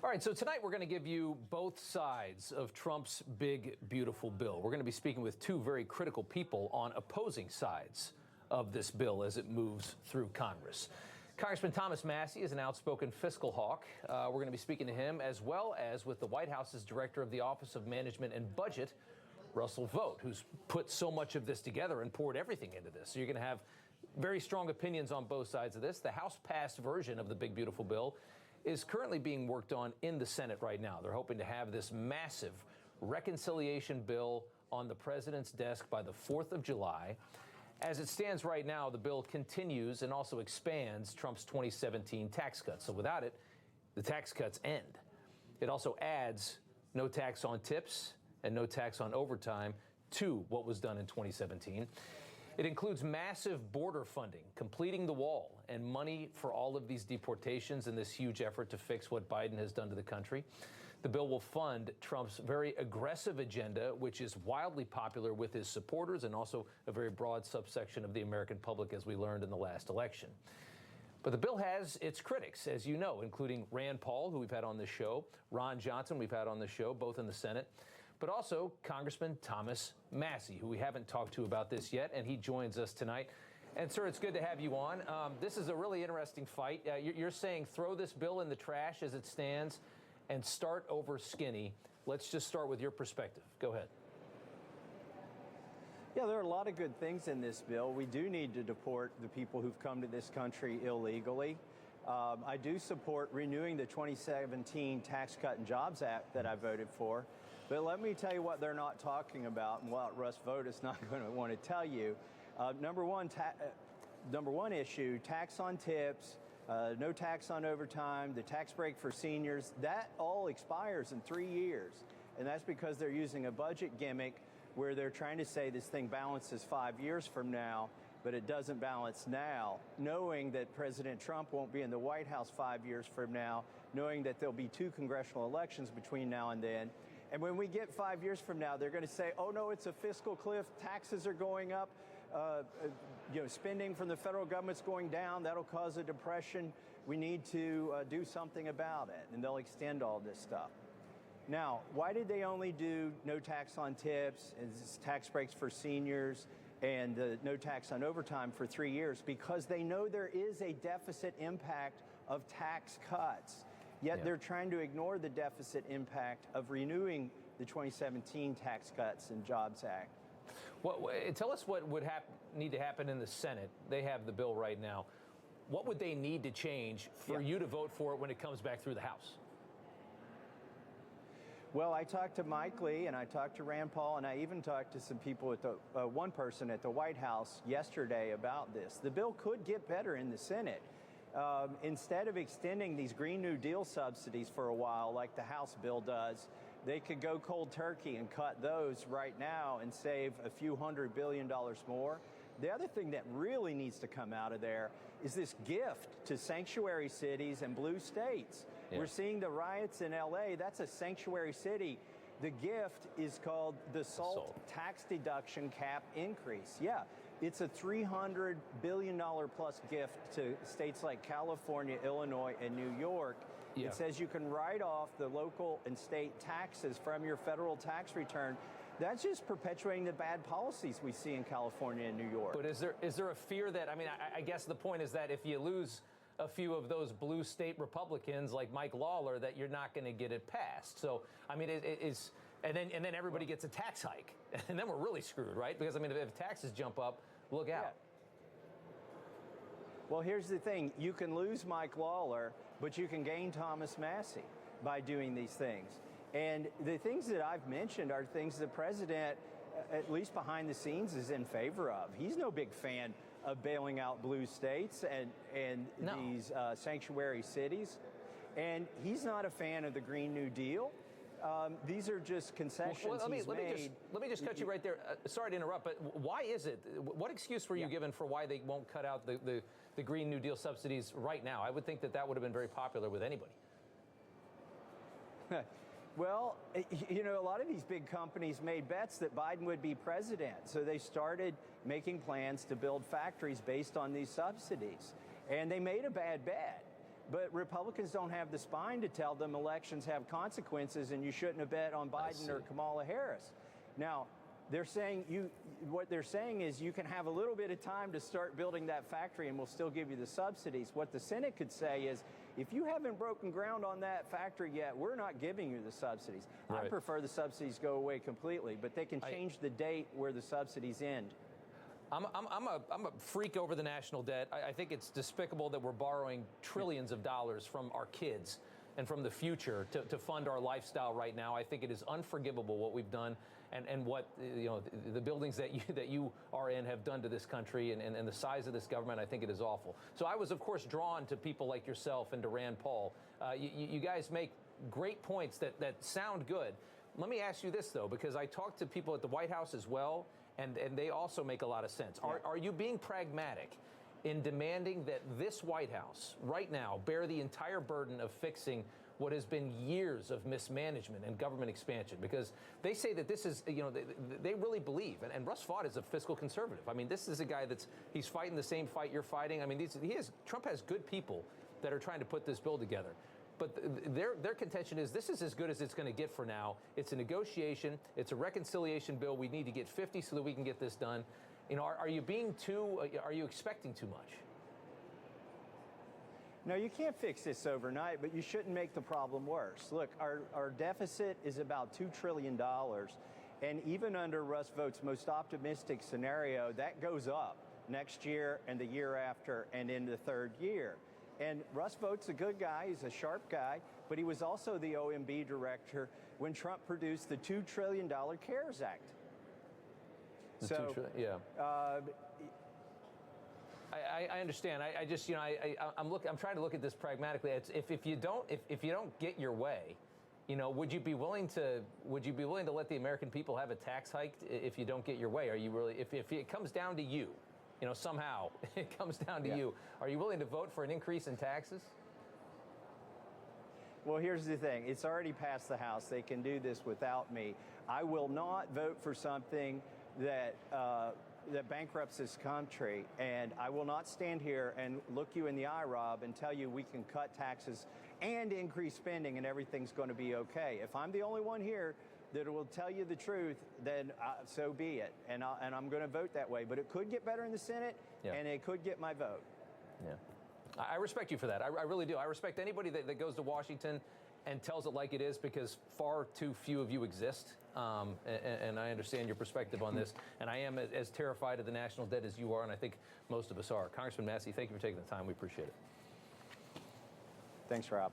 All right, so tonight we're going to give you both sides of Trump's big, beautiful bill. We're going to be speaking with two very critical people on opposing sides of this bill as it moves through Congress. Congressman Thomas Massie is an outspoken fiscal hawk. We're going to be speaking to him, as well as with the White House's director of the Office of Management and Budget, Russell Vought, who's put so much of this together and poured everything into this. So you're going to have very strong opinions on both sides of this. The House-passed version of the big, beautiful bill is currently being worked on in the Senate right now. They're hoping to have this massive reconciliation bill on the president's desk by the 4th of July. As it stands right now, the bill continues and also expands Trump's 2017 tax cuts. So without it, the tax cuts end. It also adds no tax on tips and no tax on overtime to what was done in 2017. It includes massive border funding, completing the wall, and money for all of these deportations in this huge effort to fix what Biden has done to the country. The bill will fund Trump's very aggressive agenda, which is wildly popular with his supporters and also a very broad subsection of the American public, as we learned in the last election. But the bill has its critics, as you know, including Rand Paul, who we've had on this show, Ron Johnson, we've had on the show, both in the Senate, but also Congressman Thomas Massie, who we haven't talked to about this yet, and he joins us tonight. And, sir, it's good to have you on. This is a really interesting fight. You're saying throw this bill in the trash as it stands and start over skinny. Let's just start with your perspective. Go ahead. Yeah, there are a lot of good things in this bill. We do need to deport the people who've come to this country illegally. I do support renewing the 2017 Tax Cut and Jobs Act that I voted for. But let me tell you what they're not talking about and what Russ Vought is not going to want to tell you. Number one issue, tax on tips, no tax on overtime, the tax break for seniors, that all expires in 3 years. And that's because they're using a budget gimmick where they're trying to say this thing balances 5 years from now, but it doesn't balance now, knowing that President Trump won't be in the White House 5 years from now, knowing that there'll be 2 congressional elections between now and then. And when we get 5 years from now, they're going to say, oh, no, it's a fiscal cliff. Taxes are going up. Spending from the federal government's going down. That'll cause a depression. We need to do something about it. And they'll extend all this stuff. Now, why did they only do no tax on tips, tax breaks for seniors, and no tax on overtime for 3 years? Because they know there is a deficit impact of tax cuts. Yet they're trying to ignore the deficit impact of renewing the 2017 Tax Cuts and Jobs Act. Tell us what would need to happen in the Senate. They have the bill right now. What would they need to change for you to vote for it when it comes back through the House? Well, I talked to Mike Lee and I talked to Rand Paul and I even talked to some people at one person at the White House yesterday about this. The bill could get better in the Senate. Instead of extending these Green New Deal subsidies for a while, like the House bill does, they could go cold turkey and cut those right now and save a few $100 billion more. The other thing that really needs to come out of there is this gift to sanctuary cities and blue states. Yeah. We're seeing the riots in L.A. That's a sanctuary city. The gift is called the SALT tax deduction cap increase. Yeah, it's a $300 billion plus gift to states like California, Illinois, and New York. Yeah. It says you can write off the local and state taxes from your federal tax return. That's just perpetuating the bad policies we see in California and New York. But is there a fear that, I guess the point is that if you lose a few of those blue state Republicans like Mike Lawler, that you're not going to get it passed. So, and then everybody gets a tax hike, and then we're really screwed, right? Because, if taxes jump up, look out. Yeah. Well, here's the thing. You can lose Mike Lawler, but you can gain Thomas Massie by doing these things. And the things that I've mentioned are things the president, at least behind the scenes, is in favor of. He's no big fan of bailing out blue states and these sanctuary cities. And he's not a fan of the Green New Deal. These are just concessions he's made. Let me just cut you right there. Sorry to interrupt, but why is it? What excuse were you given for why they won't cut out the Green New Deal subsidies right now? I would think that would have been very popular with anybody. Well, a lot of these big companies made bets that Biden would be president. So they started making plans to build factories based on these subsidies. And they made a bad bet. But Republicans don't have the spine to tell them elections have consequences and you shouldn't have bet on Biden or Kamala Harris. Now, what they're saying is you can have a little bit of time to start building that factory and we'll still give you the subsidies. What the Senate could say is, if you haven't broken ground on that factory yet, we're not giving you the subsidies. Right. I prefer the subsidies go away completely, but they can change the date where the subsidies end. I'm a freak over the national debt. I think it's despicable that we're borrowing trillions of dollars from our kids and from the future to fund our lifestyle right now. I think it is unforgivable what we've done and what the buildings that you are in have done to this country and the size of this government. I think it is awful. So I was, of course, drawn to people like yourself and to Rand Paul. You guys make great points that sound good. Let me ask you this, though, because I talked to people at the White House as well, and they also make a lot of sense. Are you being pragmatic in demanding that this White House right now bear the entire burden of fixing what has been years of mismanagement and government expansion? Because they say that this is, they really believe, and Russ Vought is a fiscal conservative. I mean, this is a guy he's fighting the same fight you're fighting. I mean, Trump has good people that are trying to put this bill together. But their contention is this is as good as it's going to get for now. It's a negotiation. It's a reconciliation bill. We need to get 50 so that we can get this done. Are you expecting too much? No, you can't fix this overnight, but you shouldn't make the problem worse. Look, our deficit is about $2 trillion. And even under Russ Vought's most optimistic scenario, that goes up next year and the year after and in the third year. And Russ Vought's a good guy. He's a sharp guy. But he was also the OMB director when Trump produced the $2 trillion CARES Act. I understand. I'm trying to look at this pragmatically. If you don't get your way, would you be willing to let the American people have a tax hike if you don't get your way? Are you really, if it comes down to you, somehow it comes down to you, are you willing to vote for an increase in taxes? Well, here's the thing. It's already passed the House. They can do this without me. I will not vote for something that bankrupts this country, and I will not stand here and look you in the eye, Rob, and tell you we can cut taxes and increase spending and everything's going to be okay. If I'm the only one here that will tell you the truth, then so be it, and I'm going to vote that way. But it could get better in the Senate, and it could get my vote. Yeah. I respect you for that. I really do. I respect anybody that goes to Washington and tells it like it is, because far too few of you exist. And I understand your perspective on this. And I am as terrified of the national debt as you are, and I think most of us are. Congressman Massie, thank you for taking the time. We appreciate it. Thanks, Rob.